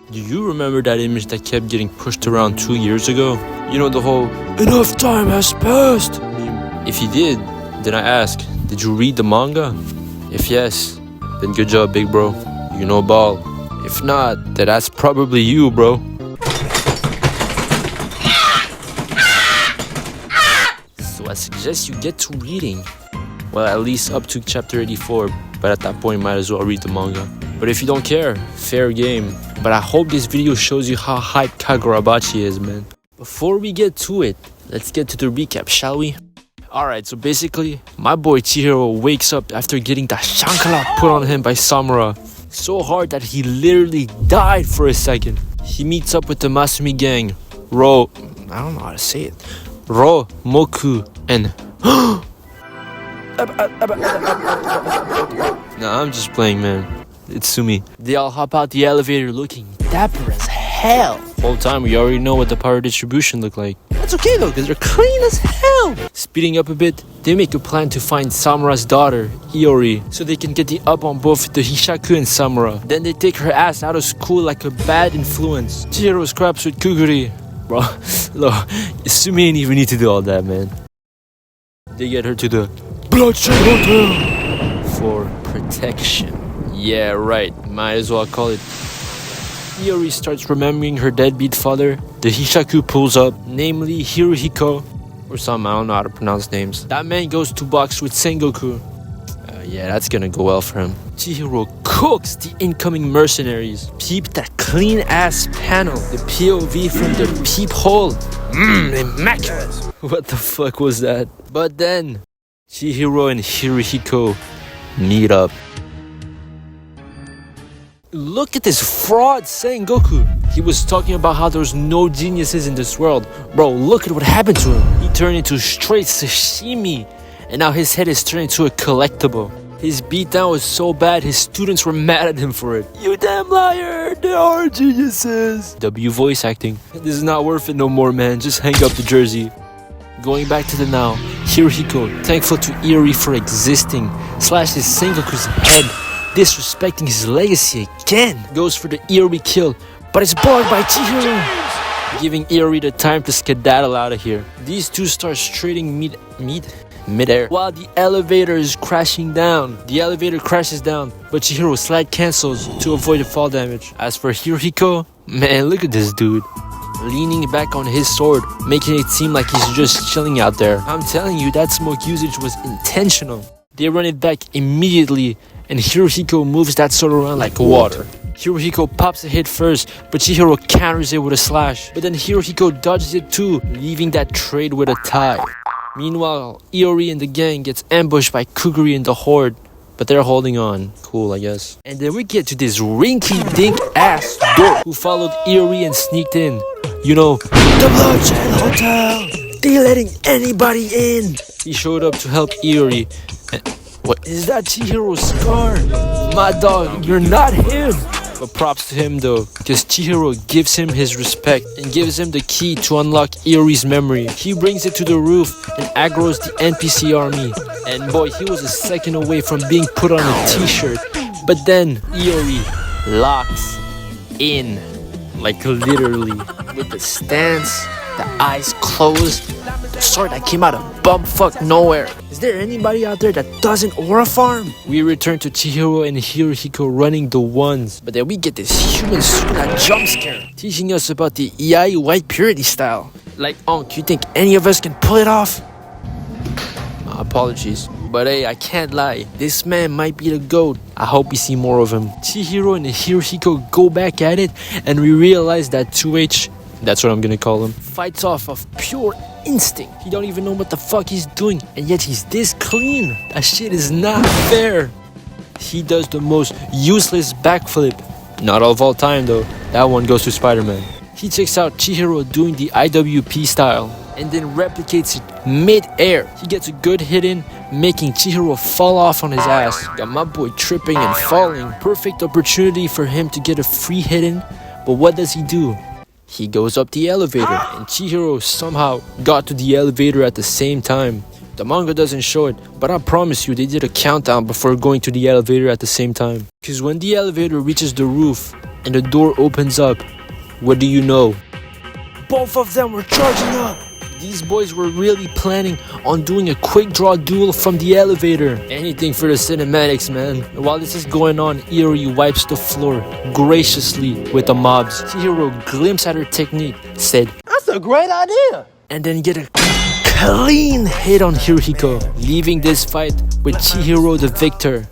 Do you remember that image that kept getting pushed around 2 years ago? You know, the whole "enough time has passed" meme. If you did, then I ask, did you read the manga? If yes, then good job, big bro. You know ball. If not, then that's probably you, bro. So I suggest you get to reading. Well, at least up to chapter 84, but at that point, might as well read the manga. But if you don't care, fair game. But I hope this video shows you how hyped Kagurabachi is, man. Before we get to it, let's get to the recap, shall we? Alright, so basically, my boy Chihiro wakes up after getting the shankala put on him by Samura. So hard that he literally died for a second. He meets up with the Masumi gang. I don't know how to say it. Ro, Moku, and... Nah, I'm just playing, man. It's Sumi. They all hop out the elevator looking dapper as hell. Whole time we already know what the power distribution looked like. That's okay though, because they're clean as hell. Speeding up a bit, they make a plan to find Samura's daughter, Iori, so they can get the up on both the Hishaku and Samura. Then they take her ass out of school like a bad influence. Chihiro scraps with Kuguri. Bro, look, Sumi ain't even need to do all that, man. They get her to the Bloodshed Hotel for protection. Yeah, right. Might as well call it. Iori starts remembering her deadbeat father. The Hishaku pulls up, namely Hiruhiko, or something, I don't know how to pronounce names. That man goes to box with Sengoku. Yeah, that's gonna go well for him. Chihiro cooks the incoming mercenaries. Peep that clean-ass panel. The POV from the peephole. Immaculate. What the fuck was that? But then, Chihiro and Hiruhiko meet up. Look at this fraud Sengoku. He was talking about how there's no geniuses in this world. Bro, look at what happened to him. He turned into straight sashimi. And now his head is turned into a collectible. His beatdown was so bad, his students were mad at him for it. You damn liar, they are geniuses. W voice acting. This is not worth it no more, man. Just hang up the jersey. Going back to the now, Hiruhiko, thankful to Iori for existing, slashes Sengoku's head, disrespecting his legacy again. Goes for the Iori kill, but it's blocked by Chihiro, giving Iori the time to skedaddle out of here. These two start trading mid-air while the elevator is crashing down. The elevator crashes down, but Chihiro slide cancels to avoid the fall damage. As for Hiruhiko, man, look at this dude. Leaning back on his sword, making it seem like he's just chilling out there. I'm telling you, that smoke usage was intentional. They run it back immediately, and Hiruhiko moves that sword around like water. Hiruhiko pops a hit first, but Chihiro counters it with a slash. But then Hiruhiko dodges it too, leaving that trade with a tie. Meanwhile, Iori and the gang gets ambushed by Kuguri and the Horde, but they're holding on. Cool, I guess. And then we get to this rinky-dink ass dork who followed Iori and sneaked in. You know, the Bloodshed Hotel! They letting anybody in! He showed up to help Iori. And what is that Chihiro's scar? My dog, you're not him! But props to him though, because Chihiro gives him his respect and gives him the key to unlock Iori's memory. He brings it to the roof and aggroes the NPC army. And boy, he was a second away from being put on a t-shirt. But then Iori locks in, like literally, with the stance, the eyes closed, the sword that came out of bumfuck nowhere. Is there anybody out there that doesn't aura farm? We return to Chihiro and Hiruhiko running the ones, but then we get this human Suna jump scare, teaching us about the Iai white purity style. Like, you think any of us can pull it off? My apologies. But hey, I can't lie, this man might be the GOAT. I hope we see more of him. Chihiro and Hiruhiko go back at it, and we realize that 2H, that's what I'm gonna call him, fights off of pure instinct. He don't even know what the fuck he's doing, and yet he's this clean. That shit is not fair. He does the most useless backflip. Not of all time though, that one goes to Spider-Man. He checks out Chihiro doing the IWP style, and then replicates it mid-air. He gets a good hit in, making Chihiro fall off on his ass. Got my boy tripping and falling. Perfect opportunity for him to get a free hit in, but what does he do? He goes up the elevator, and Chihiro somehow got to the elevator at the same time. The manga doesn't show it, but I promise you they did a countdown before going to the elevator at the same time. Cause when the elevator reaches the roof, and the door opens up. What do you know? Both of them were charging up. These boys were really planning on doing a quick draw duel from the elevator. Anything for the cinematics, man. While this is going on, Iori wipes the floor graciously with the mobs. Chihiro glimpses at her technique, said, "That's a great idea!" and then get a clean hit on Hiruhiko, leaving this fight with Chihiro the victor.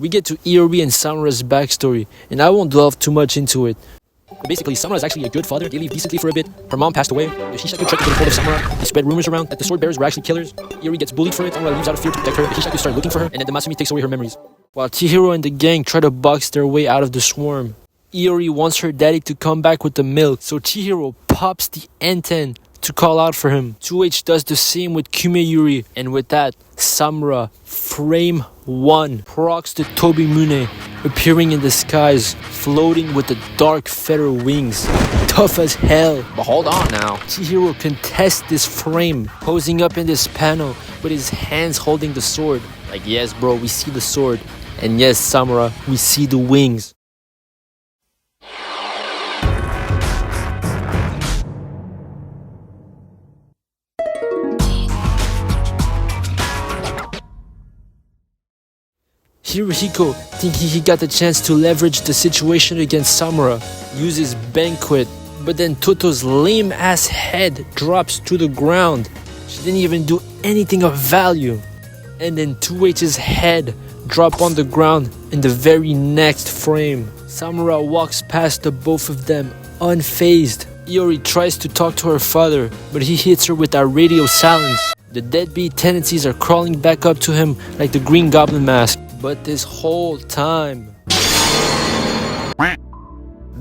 We get to Iori and Samura's backstory, and I won't delve too much into it. But basically, Samura is actually a good father. They live decently for a bit. Her mom passed away. The Hishaku tried to get a hold of Samura. They spread rumors around that the sword bearers were actually killers. Iori gets bullied for it. Samura leaves out of fear to protect her. The Hishaku start looking for her, and then the Masumi takes away her memories. While Chihiro and the gang try to box their way out of the swarm. Iori wants her daddy to come back with the milk, so Chihiro pops the N10 to call out for him. 2H does the same with Kumeyuri, and with that, Samura, frame 1, procs the Tobimune, appearing in the skies, floating with the dark feather wings. Tough as hell. But hold on now. Chihiro contests this frame, posing up in this panel with his hands holding the sword. Like, yes bro, we see the sword. And yes, Samura, we see the wings. Hiruhiko, thinking he got the chance to leverage the situation against Samura, uses Banquet, but then Toto's lame-ass head drops to the ground. She didn't even do anything of value. And then 2H's head drop on the ground in the very next frame. Samura walks past the both of them, unfazed. Iori tries to talk to her father, but he hits her with that radio silence. The deadbeat tendencies are crawling back up to him like the Green Goblin mask. But this whole time,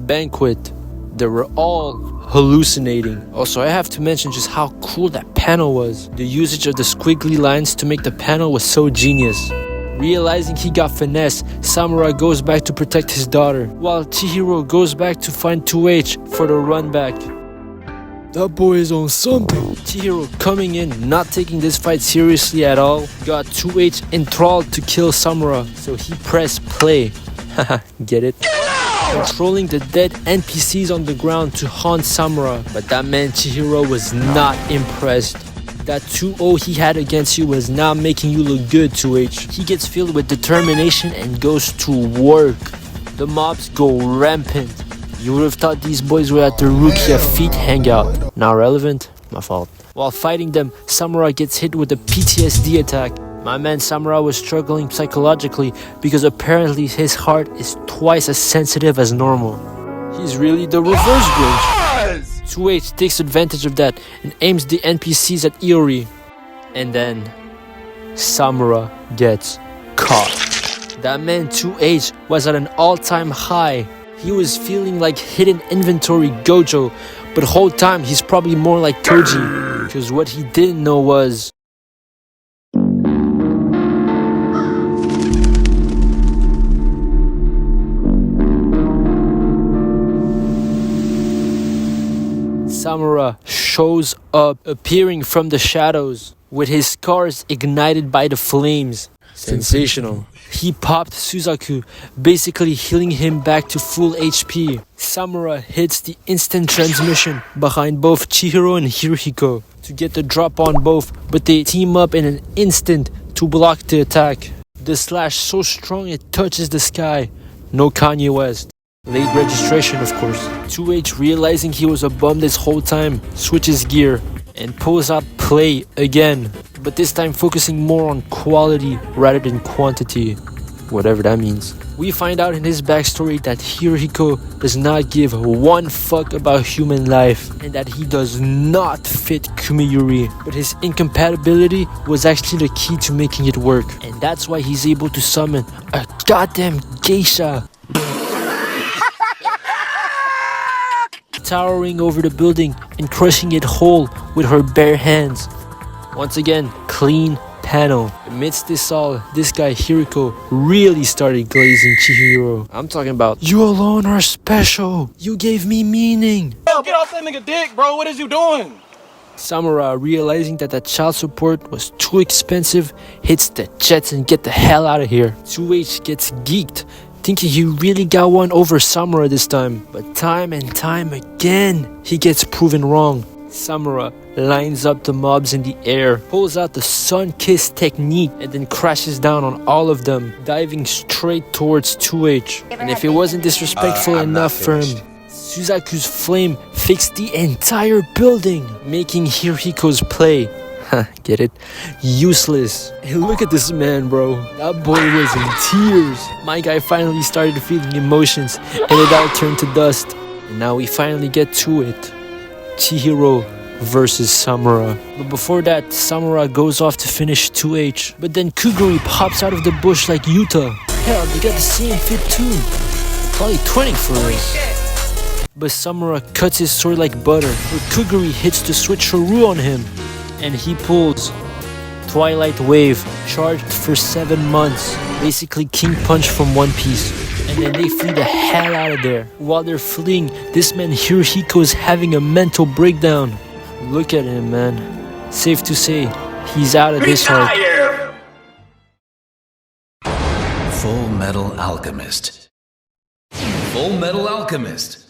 Banquet, they were all hallucinating. Also, I have to mention just how cool that panel was. The usage of the squiggly lines to make the panel was so genius. Realizing he got finessed, Samura goes back to protect his daughter, while Chihiro goes back to find 2H for the run back. That boy is on something. Chihiro coming in, not taking this fight seriously at all, got 2H enthralled to kill Samura, so he pressed play. Haha, get it? Controlling the dead NPCs on the ground to haunt Samura, but that man Chihiro was not impressed. That 2-0 he had against you was not making you look good, 2H. He gets filled with determination and goes to work. The mobs go rampant. You would have thought these boys were at the Rukia Feet hangout. Not relevant? My fault. While fighting them, Samura gets hit with a PTSD attack. My man Samura was struggling psychologically because apparently his heart is twice as sensitive as normal. He's really the reverse Grinch. 2H takes advantage of that and aims the NPCs at Iori. And then, Samura gets caught. That man 2H was at an all-time high. He was feeling like hidden inventory Gojo, but the whole time he's probably more like Toji, because what he didn't know was Samura shows up, appearing from the shadows, with his scars ignited by the flames. Sensational. He popped Suzaku, basically healing him back to full HP. Samura hits the instant transmission behind both Chihiro and Hiruhiko to get the drop on both, but they team up in an instant to block the attack. The slash so strong it touches the sky. No Kanye West. Late registration, of course. 2H, realizing he was a bum this whole time, switches gear and pulls out play again, but this time focusing more on quality rather than quantity, whatever that means. We find out in his backstory that Hiruhiko does not give one fuck about human life and that he does not fit Kumeyuri, but his incompatibility was actually the key to making it work, and that's why he's able to summon a goddamn geisha towering over the building and crushing it whole with her bare hands. Once again, clean panel. Amidst this all, this guy Hiruhiko really started glazing Chihiro. I'm talking about, you alone are special. You gave me meaning. Yo, get off that nigga dick, bro. What is you doing? Samura, realizing that child support was too expensive, hits the jets and get the hell out of here. 2H gets geeked, thinking he really got one over Samura this time. But time and time again, he gets proven wrong. Samura lines up the mobs in the air, pulls out the sun kiss technique, and then crashes down on all of them, diving straight towards 2H. And if it wasn't disrespectful enough for him, Suzaku's flame fixed the entire building, making Hiruhiko's play, get it, useless. Hey, look at this man, bro. That boy was in tears. My guy finally started feeling emotions, and it all turned to dust. And now we finally get to it. Chihiro versus Samura. But before that, Samura goes off to finish 2H. But then Kuguri pops out of the bush like Yuta. Hell, they got the same fit too. Probably 20 for us. But Samura cuts his sword like butter. But Kuguri hits the switcheroo on him. And he pulls Twilight Wave, charged for 7 months. Basically King Punch from One Piece. And then they flee the hell out of there. While they're fleeing, this man Hiruhiko is having a mental breakdown. Look at him, man. Safe to say, he's out of this heart. Full Metal Alchemist. Full Metal Alchemist.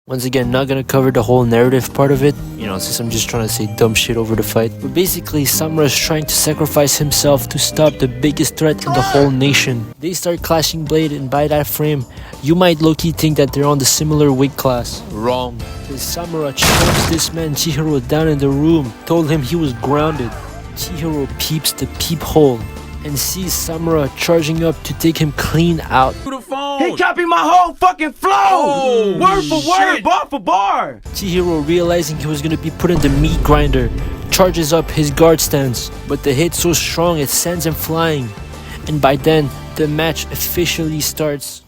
Once again, not gonna cover the whole narrative part of it, since I'm just trying to say dumb shit over the fight. But basically, Samura's trying to sacrifice himself to stop the biggest threat in the whole nation. They start clashing blade, and by that frame, you might low-key think that they're on the similar weight class. Wrong. Because Samura chokes this man Chihiro down in the room, told him he was grounded. Chihiro peeps the peephole and sees Samura charging up to take him clean out. He copied my whole fucking flow! Word for word, bar for bar! Chihiro, realizing he was gonna be put in the meat grinder, charges up his guard stance, but the hit's so strong it sends him flying. And by then, the match officially starts.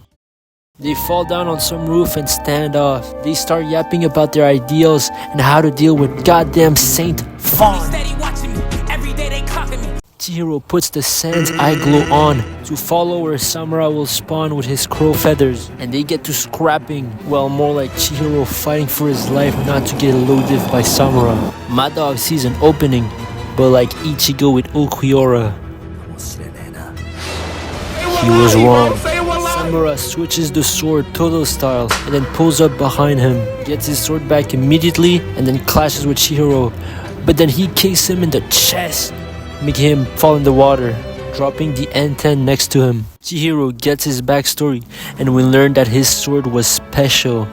They fall down on some roof and stand off. They start yapping about their ideals and how to deal with goddamn Saint Fawn. Chihiro puts the Sans eye glow on to follow where Samura will spawn with his crow feathers, and they get to scrapping, well, more like Chihiro fighting for his life not to get low diff by Samura. My dog sees an opening, but like Ichigo with Ulquiorra, he was wrong. Samura switches the sword Todo style and then pulls up behind him, gets his sword back immediately, and then clashes with Chihiro, but then he kicks him in the chest, making him fall in the water, dropping the N10 next to him. Chihiro gets his backstory, and we learn that his sword was special,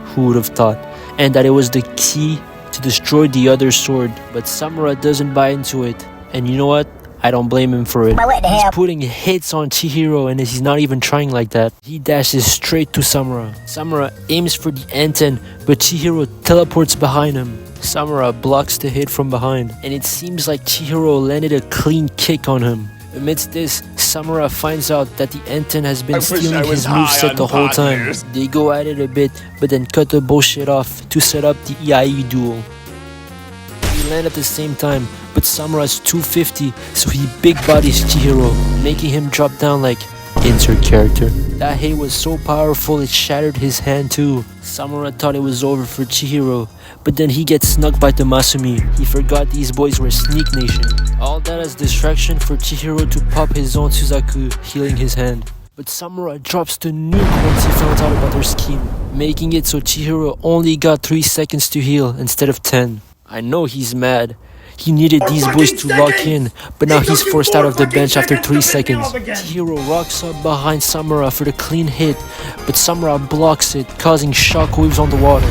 who would have thought, and that it was the key to destroy the other sword. But Samura doesn't buy into it, and you know what? I don't blame him for it. He's putting hits on Chihiro, and he's not even trying like that. He dashes straight to Samura. Samura aims for the N10, but Chihiro teleports behind him. Samura blocks the hit from behind, and it seems like Chihiro landed a clean kick on him. Amidst this, Samura finds out that the N10 has been stealing his moveset the whole time. They go at it a bit, but then cut the bullshit off to set up the EIE duel. They land at the same time, but Samura's 250, so he big bodies Chihiro, making him drop down like insert character. That hit was so powerful it shattered his hand too. Samura thought it was over for Chihiro, but then he gets snuck by the Masumi. He forgot these boys were Sneak Nation. All that as distraction for Chihiro to pop his own Suzaku, healing his hand. But Samura drops the nuke once he found out about their scheme, making it so Chihiro only got 3 seconds to heal instead of 10. I know he's mad. He needed these boys to lock in, but now he's forced out of the bench after 3 seconds. Chihiro rocks up behind Samura for the clean hit, but Samura blocks it, causing shockwaves on the water.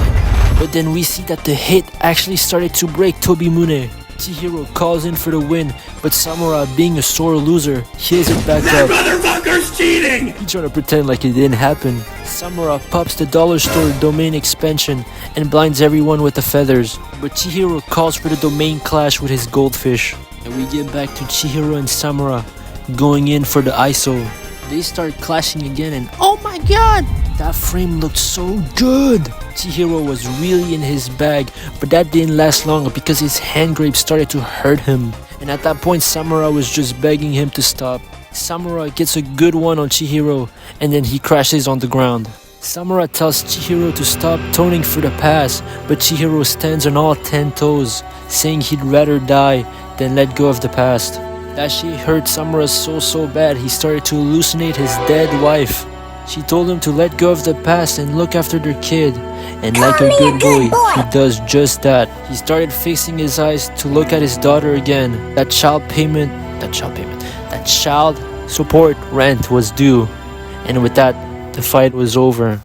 But then we see that the hit actually started to break Tobimune. Chihiro calls in for the win, but Samura, being a sore loser, heals it back up. Motherfucker's cheating! He's trying to pretend like it didn't happen. Samura pops the dollar store domain expansion and blinds everyone with the feathers. But Chihiro calls for the domain clash with his goldfish. And we get back to Chihiro and Samura going in for the ISO. They start clashing again, and oh my god! That frame looked so good! Chihiro was really in his bag, but that didn't last long because his hand grip started to hurt him. And at that point, Samura was just begging him to stop. Samura gets a good one on Chihiro, and then he crashes on the ground. Samura tells Chihiro to stop toning for the pass, but Chihiro stands on all 10 toes, saying he'd rather die than let go of the past. That shit hurt Samura so bad he started to hallucinate his dead wife. She told him to let go of the past and look after their kid. And like a good boy, he does just that. He started fixing his eyes to look at his daughter again. That child support rent was due. And with that, the fight was over.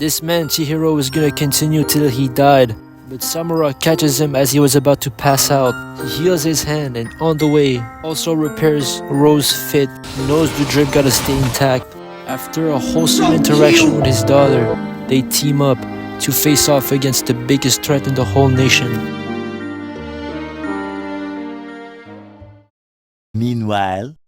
This man, Chihiro, was gonna continue till he died. But Samura catches him as he was about to pass out. He heals his hand and on the way also repairs Rose's fit. He knows the drip gotta stay intact. After a wholesome interaction with his daughter, they team up to face off against the biggest threat in the whole nation. Meanwhile,